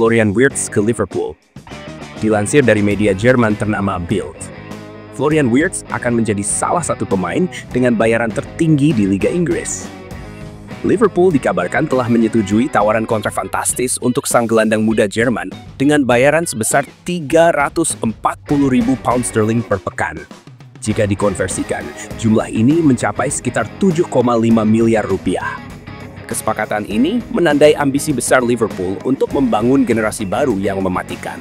Florian Wirtz ke Liverpool. Dilansir dari media Jerman ternama Bild, Florian Wirtz akan menjadi salah satu pemain dengan bayaran tertinggi di Liga Inggris. Liverpool dikabarkan telah menyetujui tawaran kontrak fantastis untuk sang gelandang muda Jerman dengan bayaran sebesar 340.000 pound sterling per pekan. Jika dikonversikan, jumlah ini mencapai sekitar 7,5 miliar rupiah. Kesepakatan ini menandai ambisi besar Liverpool untuk membangun generasi baru yang mematikan.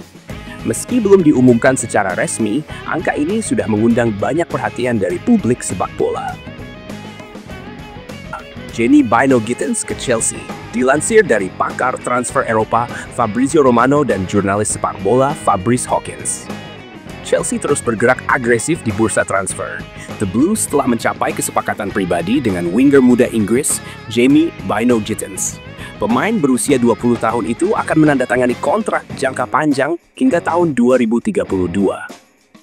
Meski belum diumumkan secara resmi, angka ini sudah mengundang banyak perhatian dari publik sepak bola. Jenny Bino-Gittens ke Chelsea. Dilansir dari pakar transfer Eropa Fabrizio Romano dan jurnalis sepak bola Fabrice Hawkins, Chelsea terus bergerak agresif di bursa transfer. The Blues telah mencapai kesepakatan pribadi dengan winger muda Inggris Jamie Bino-Gittens. Pemain berusia 20 tahun itu akan menandatangani kontrak jangka panjang hingga tahun 2032.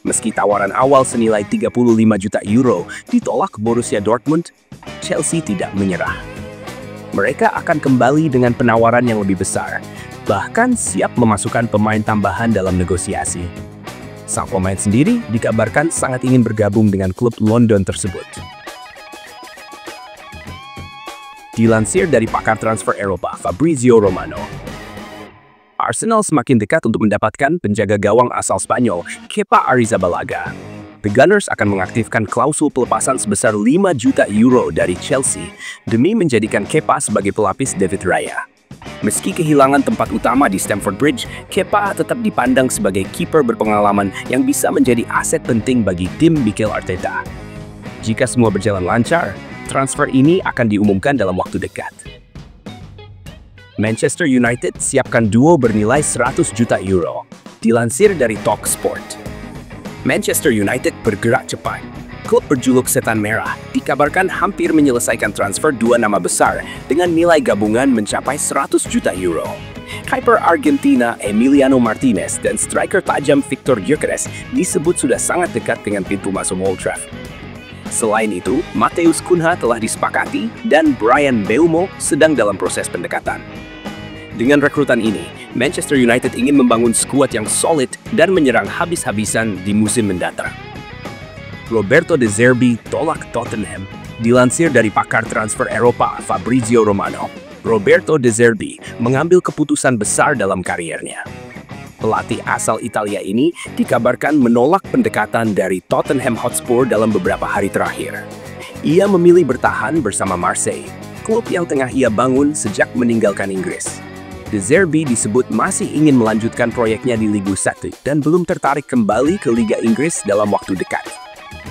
Meski tawaran awal senilai 35 juta euro ditolak Borussia Dortmund, Chelsea tidak menyerah. Mereka akan kembali dengan penawaran yang lebih besar, bahkan siap memasukkan pemain tambahan dalam negosiasi. Sang pemain sendiri dikabarkan sangat ingin bergabung dengan klub London tersebut. Dilansir dari pakar transfer Eropa Fabrizio Romano, Arsenal semakin dekat untuk mendapatkan penjaga gawang asal Spanyol Kepa Arrizabalaga. The Gunners akan mengaktifkan klausul pelepasan sebesar 5 juta euro dari Chelsea demi menjadikan Kepa sebagai pelapis David Raya. Meski kehilangan tempat utama di Stamford Bridge, Kepa tetap dipandang sebagai kiper berpengalaman yang bisa menjadi aset penting bagi tim Mikel Arteta. Jika semua berjalan lancar, transfer ini akan diumumkan dalam waktu dekat. Manchester United siapkan duo bernilai 100 juta euro. Dilansir dari TalkSport, Manchester United bergerak cepat. Klub berjuluk Setan Merah dikabarkan hampir menyelesaikan transfer dua nama besar dengan nilai gabungan mencapai 100 juta euro. Kiper Argentina Emiliano Martinez dan striker tajam Victor Gyökeres disebut sudah sangat dekat dengan pintu masuk Old Trafford. Selain itu, Matheus Cunha telah disepakati dan Bryan Mbeumo sedang dalam proses pendekatan. Dengan rekrutan ini, Manchester United ingin membangun skuad yang solid dan menyerang habis-habisan di musim mendatang. Roberto De Zerbi tolak Tottenham. Dilansir dari pakar transfer Eropa Fabrizio Romano, Roberto De Zerbi mengambil keputusan besar dalam kariernya. Pelatih asal Italia ini dikabarkan menolak pendekatan dari Tottenham Hotspur dalam beberapa hari terakhir. Ia memilih bertahan bersama Marseille, klub yang tengah ia bangun sejak meninggalkan Inggris. De Zerbi disebut masih ingin melanjutkan proyeknya di Ligue 1 dan belum tertarik kembali ke Liga Inggris dalam waktu dekat.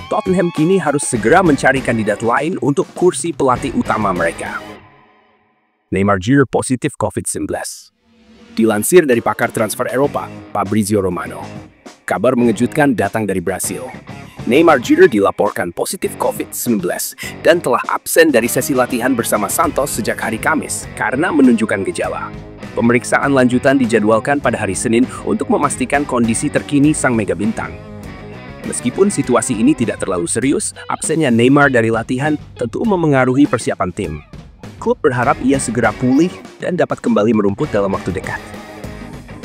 Tottenham kini harus segera mencari kandidat lain untuk kursi pelatih utama mereka. Neymar Jr. positif COVID-19. Dilansir dari pakar transfer Eropa, Fabrizio Romano, kabar mengejutkan datang dari Brasil. Neymar Jr. dilaporkan positif COVID-19 dan telah absen dari sesi latihan bersama Santos sejak hari Kamis karena menunjukkan gejala. Pemeriksaan lanjutan dijadwalkan pada hari Senin untuk memastikan kondisi terkini sang mega bintang. Meskipun situasi ini tidak terlalu serius, absennya Neymar dari latihan tentu memengaruhi persiapan tim. Klub berharap ia segera pulih dan dapat kembali merumput dalam waktu dekat.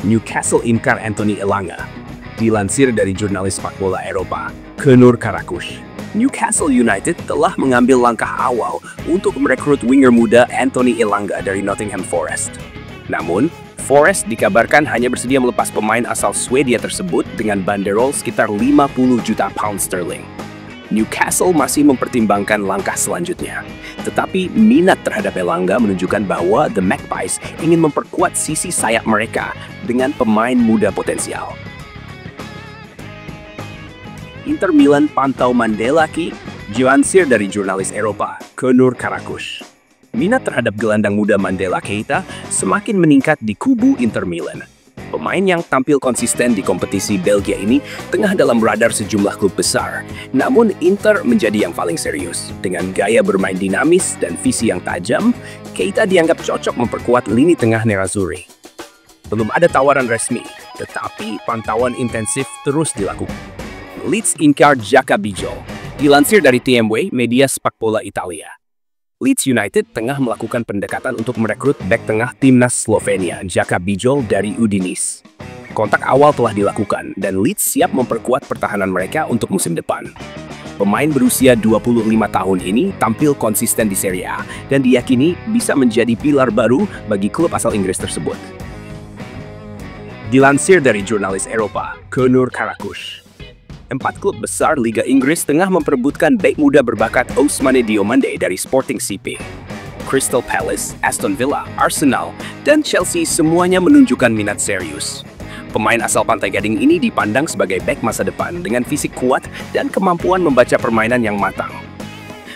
Newcastle ingkar Anthony Elanga. Dilansir dari jurnalis sepak bola Eropa, Knur Karakush, Newcastle United telah mengambil langkah awal untuk merekrut winger muda Anthony Elanga dari Nottingham Forest. Namun, Forest dikabarkan hanya bersedia melepas pemain asal Swedia tersebut dengan banderol sekitar 50 juta pound sterling. Newcastle masih mempertimbangkan langkah selanjutnya. Tetapi minat terhadap Elanga menunjukkan bahwa The Magpies ingin memperkuat sisi sayap mereka dengan pemain muda potensial. Inter Milan pantau Mandela Ki. Dilansir dari jurnalis Eropa, Knur Karakush, minat terhadap gelandang muda Mandela Keita semakin meningkat di kubu Inter Milan. Pemain yang tampil konsisten di kompetisi Belgia ini tengah dalam radar sejumlah klub besar. Namun Inter menjadi yang paling serius. Dengan gaya bermain dinamis dan visi yang tajam, Keita dianggap cocok memperkuat lini tengah Nerazzurri. Belum ada tawaran resmi, tetapi pantauan intensif terus dilakukan. Leeds ingkar Xhaka Bijol. Dilansir dari TMW, media sepak bola Italia, Leeds United tengah melakukan pendekatan untuk merekrut bek tengah timnas Slovenia, Jaka Bijol dari Udinese. Kontak awal telah dilakukan dan Leeds siap memperkuat pertahanan mereka untuk musim depan. Pemain berusia 25 tahun ini tampil konsisten di Serie A dan diyakini bisa menjadi pilar baru bagi klub asal Inggris tersebut. Dilansir dari jurnalis Eropa, Conor Karakush, 4 klub besar Liga Inggris tengah memperebutkan bek muda berbakat Ousmane Diomande dari Sporting CP. Crystal Palace, Aston Villa, Arsenal, dan Chelsea semuanya menunjukkan minat serius. Pemain asal Pantai Gading ini dipandang sebagai bek masa depan dengan fisik kuat dan kemampuan membaca permainan yang matang.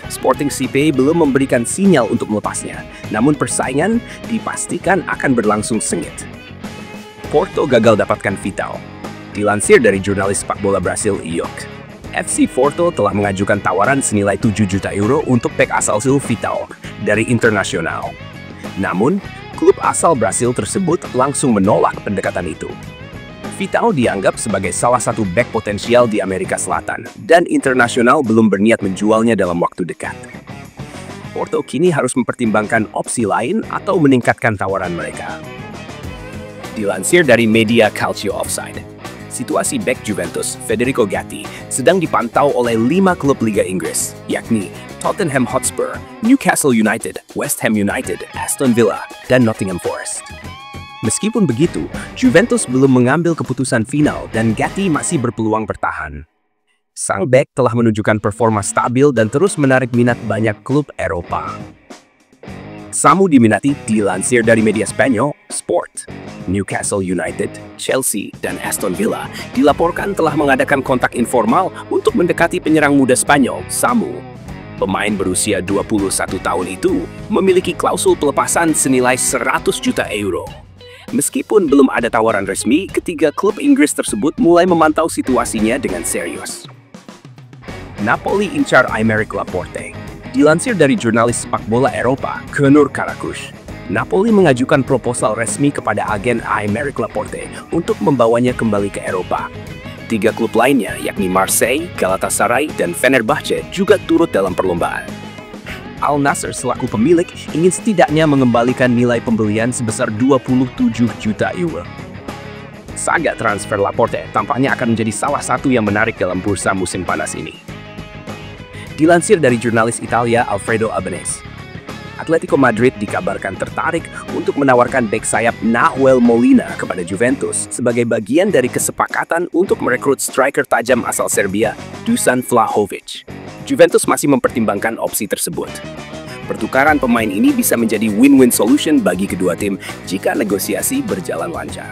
Sporting CP belum memberikan sinyal untuk melepasnya, namun persaingan dipastikan akan berlangsung sengit. Porto gagal dapatkan Vital. Dilansir dari jurnalis sepak bola Brasil IOC, FC Porto telah mengajukan tawaran senilai 7 juta euro untuk bek asal Vital dari Internasional. Namun, klub asal Brasil tersebut langsung menolak pendekatan itu. Vital dianggap sebagai salah satu bek potensial di Amerika Selatan, dan Internasional belum berniat menjualnya dalam waktu dekat. Porto kini harus mempertimbangkan opsi lain atau meningkatkan tawaran mereka. Dilansir dari media Calcio Offside, situasi bek Juventus, Federico Gatti, sedang dipantau oleh 5 klub Liga Inggris, yakni Tottenham Hotspur, Newcastle United, West Ham United, Aston Villa, dan Nottingham Forest. Meskipun begitu, Juventus belum mengambil keputusan final dan Gatti masih berpeluang bertahan. Sang bek telah menunjukkan performa stabil dan terus menarik minat banyak klub Eropa. Samu diminati dilansir dari media Spanyol, Sport. Newcastle United, Chelsea, dan Aston Villa dilaporkan telah mengadakan kontak informal untuk mendekati penyerang muda Spanyol, Samu. Pemain berusia 21 tahun itu memiliki klausul pelepasan senilai 100 juta euro. Meskipun belum ada tawaran resmi, ketiga klub Inggris tersebut mulai memantau situasinya dengan serius. Napoli incar Aymeric Laporte. Dilansir dari jurnalis sepak bola Eropa, Conor Karakush, Napoli mengajukan proposal resmi kepada agen Aymeric Laporte untuk membawanya kembali ke Eropa. 3 klub lainnya, yakni Marseille, Galatasaray, dan Fenerbahce juga turut dalam perlombaan. Al Nassr selaku pemilik ingin setidaknya mengembalikan nilai pembelian sebesar 27 juta euro. Saga transfer Laporte tampaknya akan menjadi salah satu yang menarik dalam bursa musim panas ini. Dilansir dari jurnalis Italia Alfredo Albanese, Atletico Madrid dikabarkan tertarik untuk menawarkan bek sayap Nahuel Molina kepada Juventus sebagai bagian dari kesepakatan untuk merekrut striker tajam asal Serbia, Dusan Vlahovic. Juventus masih mempertimbangkan opsi tersebut. Pertukaran pemain ini bisa menjadi win-win solution bagi kedua tim jika negosiasi berjalan lancar.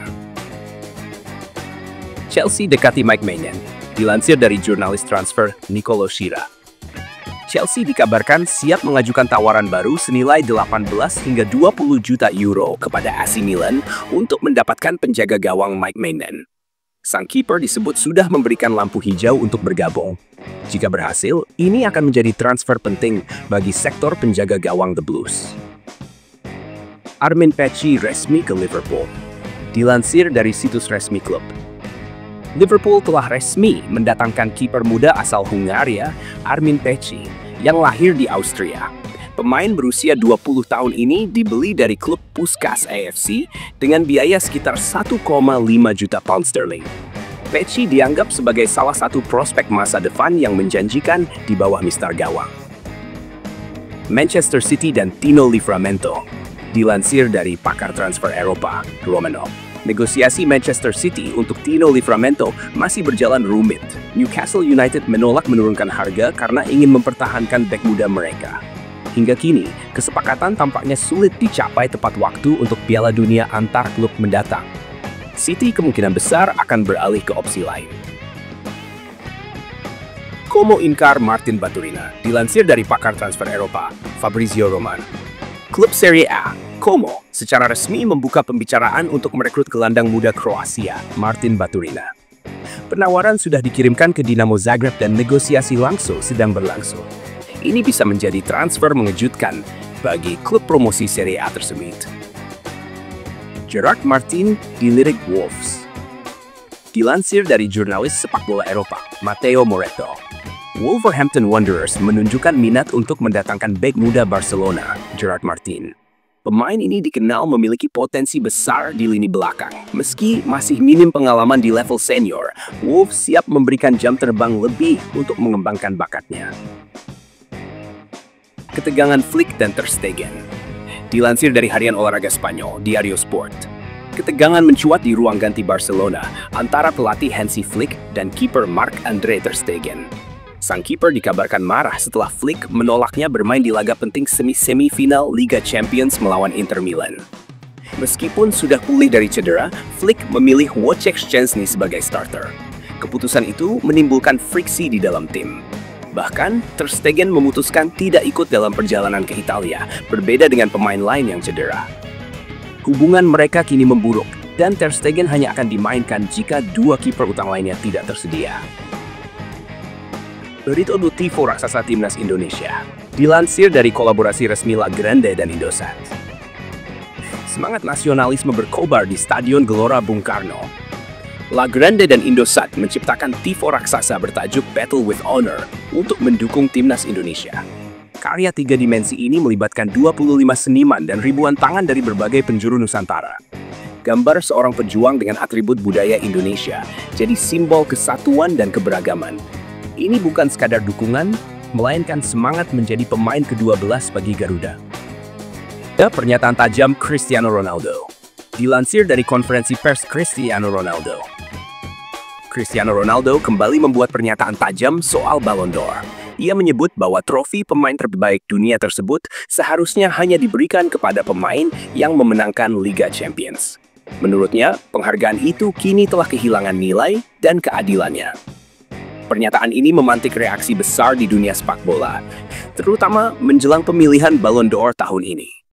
Chelsea dekati Mike Maignan. Dilansir dari jurnalis transfer Nicolo Schira, Chelsea dikabarkan siap mengajukan tawaran baru senilai 18 hingga 20 juta euro kepada AC Milan untuk mendapatkan penjaga gawang Mike Maignan. Sang kiper disebut sudah memberikan lampu hijau untuk bergabung. Jika berhasil, ini akan menjadi transfer penting bagi sektor penjaga gawang The Blues. Armin Peci resmi ke Liverpool. Dilansir dari situs resmi klub, Liverpool telah resmi mendatangkan kiper muda asal Hungaria, Armin Peci, yang lahir di Austria. Pemain berusia 20 tahun ini dibeli dari klub Puskás AFC dengan biaya sekitar 1,5 juta pound sterling. Peci dianggap sebagai salah satu prospek masa depan yang menjanjikan di bawah mister gawang. Manchester City dan Tino Livramento. Dilansir dari pakar transfer Eropa, Romanov, negosiasi Manchester City untuk Tino Livramento masih berjalan rumit. Newcastle United menolak menurunkan harga karena ingin mempertahankan bek muda mereka. Hingga kini, kesepakatan tampaknya sulit dicapai tepat waktu untuk Piala Dunia antar klub mendatang. City kemungkinan besar akan beralih ke opsi lain. Como inkar Martin Baturina. Dilansir dari pakar transfer Eropa, Fabrizio Romano. Klub Serie A, Como, secara resmi membuka pembicaraan untuk merekrut gelandang muda Kroasia, Martin Baturina. Penawaran sudah dikirimkan ke Dinamo Zagreb dan negosiasi langsung sedang berlangsung. Ini bisa menjadi transfer mengejutkan bagi klub promosi Serie A tersebut. Gerard Martin dilirik Wolves. Dilansir dari jurnalis sepak bola Eropa, Matteo Moretto. Wolverhampton Wanderers menunjukkan minat untuk mendatangkan bek muda Barcelona, Gerard Martin. Pemain ini dikenal memiliki potensi besar di lini belakang. Meski masih minim pengalaman di level senior, Wolves siap memberikan jam terbang lebih untuk mengembangkan bakatnya. Ketegangan Flick dan Ter Stegen. Dilansir dari harian olahraga Spanyol, Diario Sport, ketegangan mencuat di ruang ganti Barcelona antara pelatih Hansi Flick dan kiper Marc-Andre Ter Stegen. Sang kiper dikabarkan marah setelah Flick menolaknya bermain di laga penting semi-final Liga Champions melawan Inter Milan. Meskipun sudah pulih dari cedera, Flick memilih Wojciech Szczęsny sebagai starter. Keputusan itu menimbulkan friksi di dalam tim. Bahkan, Ter Stegen memutuskan tidak ikut dalam perjalanan ke Italia, berbeda dengan pemain lain yang cedera. Hubungan mereka kini memburuk, dan Ter Stegen hanya akan dimainkan jika dua kiper utama lainnya tidak tersedia. Berita tifo raksasa timnas Indonesia. Dilansir dari kolaborasi resmi La Grande dan Indosat. Semangat nasionalisme berkobar di Stadion Gelora Bung Karno. La Grande dan Indosat menciptakan tifo raksasa bertajuk Battle with Honor untuk mendukung timnas Indonesia. Karya tiga dimensi ini melibatkan 25 seniman dan ribuan tangan dari berbagai penjuru Nusantara. Gambar seorang pejuang dengan atribut budaya Indonesia jadi simbol kesatuan dan keberagaman. Ini bukan sekadar dukungan, melainkan semangat menjadi pemain ke-12 bagi Garuda. Pernyataan tajam Cristiano Ronaldo. Dilansir dari konferensi pers Cristiano Ronaldo. Cristiano Ronaldo kembali membuat pernyataan tajam soal Ballon d'Or. Ia menyebut bahwa trofi pemain terbaik dunia tersebut seharusnya hanya diberikan kepada pemain yang memenangkan Liga Champions. Menurutnya, penghargaan itu kini telah kehilangan nilai dan keadilannya. Pernyataan ini memantik reaksi besar di dunia sepak bola, terutama menjelang pemilihan Ballon d'Or tahun ini.